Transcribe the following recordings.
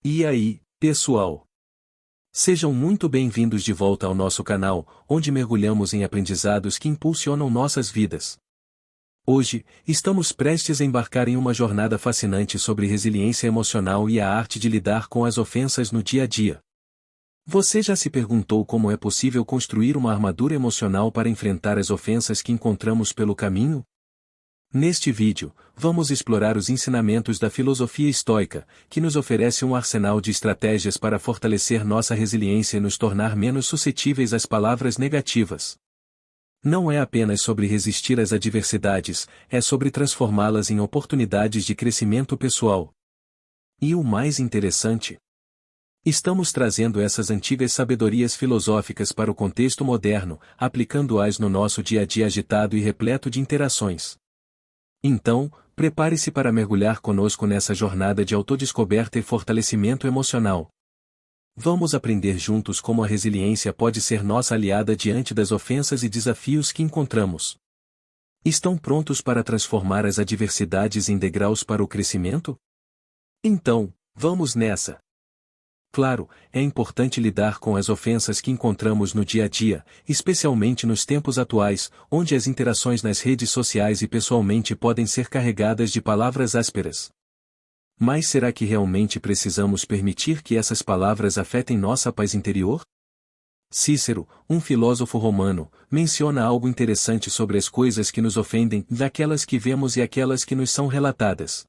E aí, pessoal? Sejam muito bem-vindos de volta ao nosso canal, onde mergulhamos em aprendizados que impulsionam nossas vidas. Hoje, estamos prestes a embarcar em uma jornada fascinante sobre resiliência emocional e a arte de lidar com as ofensas no dia a dia. Você já se perguntou como é possível construir uma armadura emocional para enfrentar as ofensas que encontramos pelo caminho? Neste vídeo, vamos explorar os ensinamentos da filosofia estoica, que nos oferece um arsenal de estratégias para fortalecer nossa resiliência e nos tornar menos suscetíveis às palavras negativas. Não é apenas sobre resistir às adversidades, é sobre transformá-las em oportunidades de crescimento pessoal. E o mais interessante? Estamos trazendo essas antigas sabedorias filosóficas para o contexto moderno, aplicando-as no nosso dia a dia agitado e repleto de interações. Então, prepare-se para mergulhar conosco nessa jornada de autodescoberta e fortalecimento emocional. Vamos aprender juntos como a resiliência pode ser nossa aliada diante das ofensas e desafios que encontramos. Estão prontos para transformar as adversidades em degraus para o crescimento? Então, vamos nessa! Claro, é importante lidar com as ofensas que encontramos no dia a dia, especialmente nos tempos atuais, onde as interações nas redes sociais e pessoalmente podem ser carregadas de palavras ásperas. Mas será que realmente precisamos permitir que essas palavras afetem nossa paz interior? Cícero, um filósofo romano, menciona algo interessante sobre as coisas que nos ofendem, daquelas que vemos e aquelas que nos são relatadas.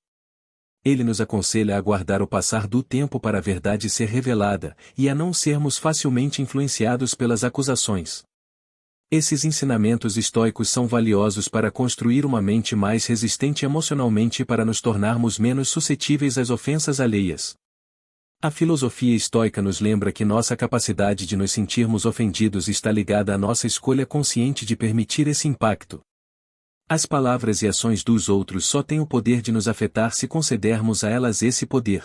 Ele nos aconselha a aguardar o passar do tempo para a verdade ser revelada, e a não sermos facilmente influenciados pelas acusações. Esses ensinamentos estoicos são valiosos para construir uma mente mais resistente emocionalmente e para nos tornarmos menos suscetíveis às ofensas alheias. A filosofia estoica nos lembra que nossa capacidade de nos sentirmos ofendidos está ligada à nossa escolha consciente de permitir esse impacto. As palavras e ações dos outros só têm o poder de nos afetar se concedermos a elas esse poder.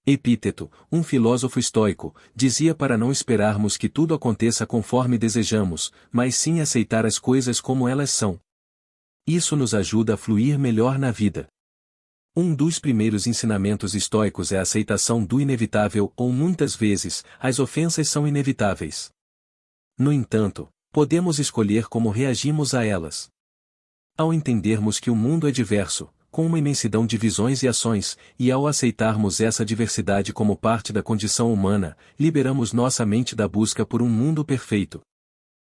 Epíteto, um filósofo estoico, dizia para não esperarmos que tudo aconteça conforme desejamos, mas sim aceitar as coisas como elas são. Isso nos ajuda a fluir melhor na vida. Um dos primeiros ensinamentos estoicos é a aceitação do inevitável, ou muitas vezes, as ofensas são inevitáveis. No entanto, podemos escolher como reagimos a elas. Ao entendermos que o mundo é diverso, com uma imensidão de visões e ações, e ao aceitarmos essa diversidade como parte da condição humana, liberamos nossa mente da busca por um mundo perfeito.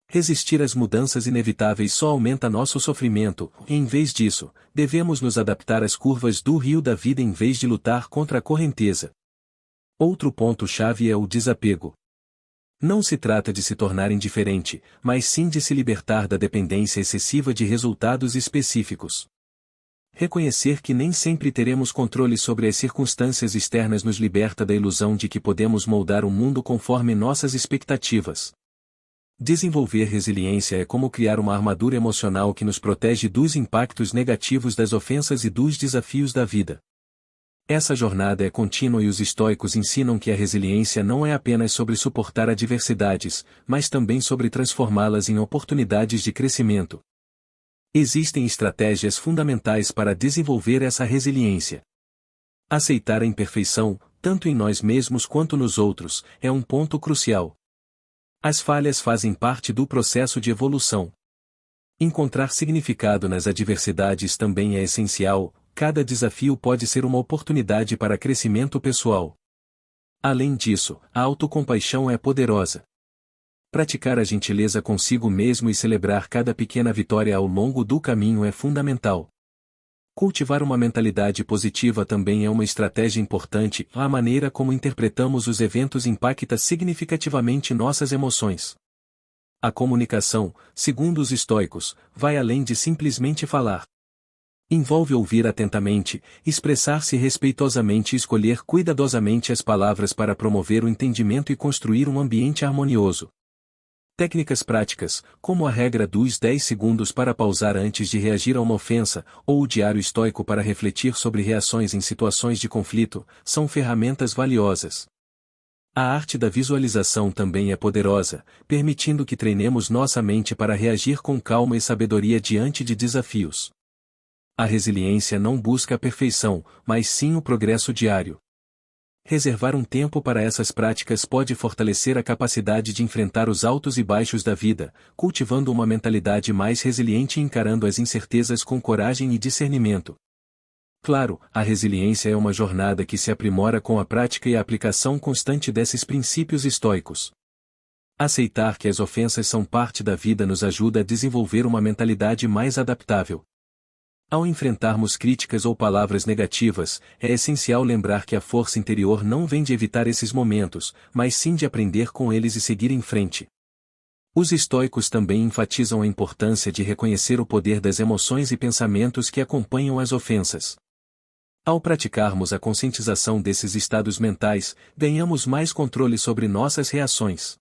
Resistir às mudanças inevitáveis só aumenta nosso sofrimento, e em vez disso, devemos nos adaptar às curvas do rio da vida em vez de lutar contra a correnteza. Outro ponto-chave é o desapego. Não se trata de se tornar indiferente, mas sim de se libertar da dependência excessiva de resultados específicos. Reconhecer que nem sempre teremos controle sobre as circunstâncias externas nos liberta da ilusão de que podemos moldar o mundo conforme nossas expectativas. Desenvolver resiliência é como criar uma armadura emocional que nos protege dos impactos negativos das ofensas e dos desafios da vida. Essa jornada é contínua e os estoicos ensinam que a resiliência não é apenas sobre suportar adversidades, mas também sobre transformá-las em oportunidades de crescimento. Existem estratégias fundamentais para desenvolver essa resiliência. Aceitar a imperfeição, tanto em nós mesmos quanto nos outros, é um ponto crucial. As falhas fazem parte do processo de evolução. Encontrar significado nas adversidades também é essencial. Cada desafio pode ser uma oportunidade para crescimento pessoal. Além disso, a autocompaixão é poderosa. Praticar a gentileza consigo mesmo e celebrar cada pequena vitória ao longo do caminho é fundamental. Cultivar uma mentalidade positiva também é uma estratégia importante. A maneira como interpretamos os eventos impacta significativamente nossas emoções. A comunicação, segundo os estoicos, vai além de simplesmente falar. Envolve ouvir atentamente, expressar-se respeitosamente e escolher cuidadosamente as palavras para promover o entendimento e construir um ambiente harmonioso. Técnicas práticas, como a regra dos 10 segundos para pausar antes de reagir a uma ofensa, ou o diário estoico para refletir sobre reações em situações de conflito, são ferramentas valiosas. A arte da visualização também é poderosa, permitindo que treinemos nossa mente para reagir com calma e sabedoria diante de desafios. A resiliência não busca a perfeição, mas sim o progresso diário. reservar um tempo para essas práticas pode fortalecer a capacidade de enfrentar os altos e baixos da vida, cultivando uma mentalidade mais resiliente e encarando as incertezas com coragem e discernimento. Claro, a resiliência é uma jornada que se aprimora com a prática e a aplicação constante desses princípios estoicos. Aceitar que as ofensas são parte da vida nos ajuda a desenvolver uma mentalidade mais adaptável. Ao enfrentarmos críticas ou palavras negativas, é essencial lembrar que a força interior não vem de evitar esses momentos, mas sim de aprender com eles e seguir em frente. Os estoicos também enfatizam a importância de reconhecer o poder das emoções e pensamentos que acompanham as ofensas. Ao praticarmos a conscientização desses estados mentais, ganhamos mais controle sobre nossas reações.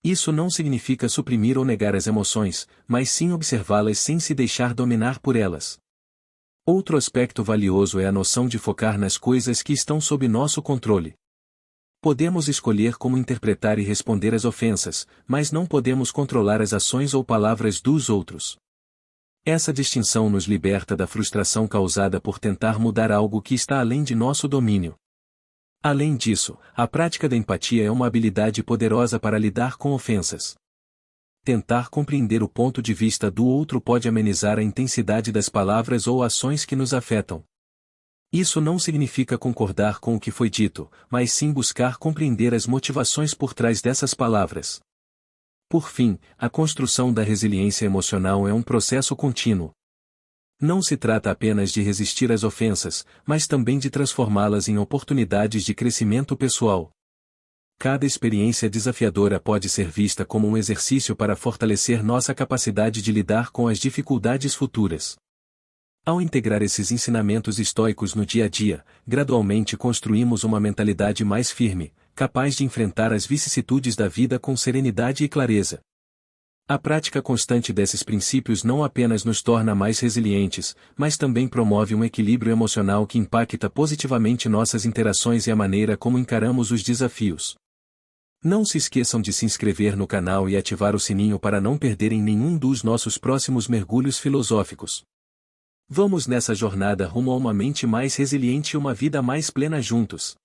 Isso não significa suprimir ou negar as emoções, mas sim observá-las sem se deixar dominar por elas. Outro aspecto valioso é a noção de focar nas coisas que estão sob nosso controle. Podemos escolher como interpretar e responder às ofensas, mas não podemos controlar as ações ou palavras dos outros. Essa distinção nos liberta da frustração causada por tentar mudar algo que está além de nosso domínio. Além disso, a prática da empatia é uma habilidade poderosa para lidar com ofensas. Tentar compreender o ponto de vista do outro pode amenizar a intensidade das palavras ou ações que nos afetam. Isso não significa concordar com o que foi dito, mas sim buscar compreender as motivações por trás dessas palavras. Por fim, a construção da resiliência emocional é um processo contínuo. Não se trata apenas de resistir às ofensas, mas também de transformá-las em oportunidades de crescimento pessoal. Cada experiência desafiadora pode ser vista como um exercício para fortalecer nossa capacidade de lidar com as dificuldades futuras. Ao integrar esses ensinamentos estoicos no dia a dia, gradualmente construímos uma mentalidade mais firme, capaz de enfrentar as vicissitudes da vida com serenidade e clareza. A prática constante desses princípios não apenas nos torna mais resilientes, mas também promove um equilíbrio emocional que impacta positivamente nossas interações e a maneira como encaramos os desafios. Não se esqueçam de se inscrever no canal e ativar o sininho para não perderem nenhum dos nossos próximos mergulhos filosóficos. Vamos nessa jornada rumo a uma mente mais resiliente e uma vida mais plena juntos.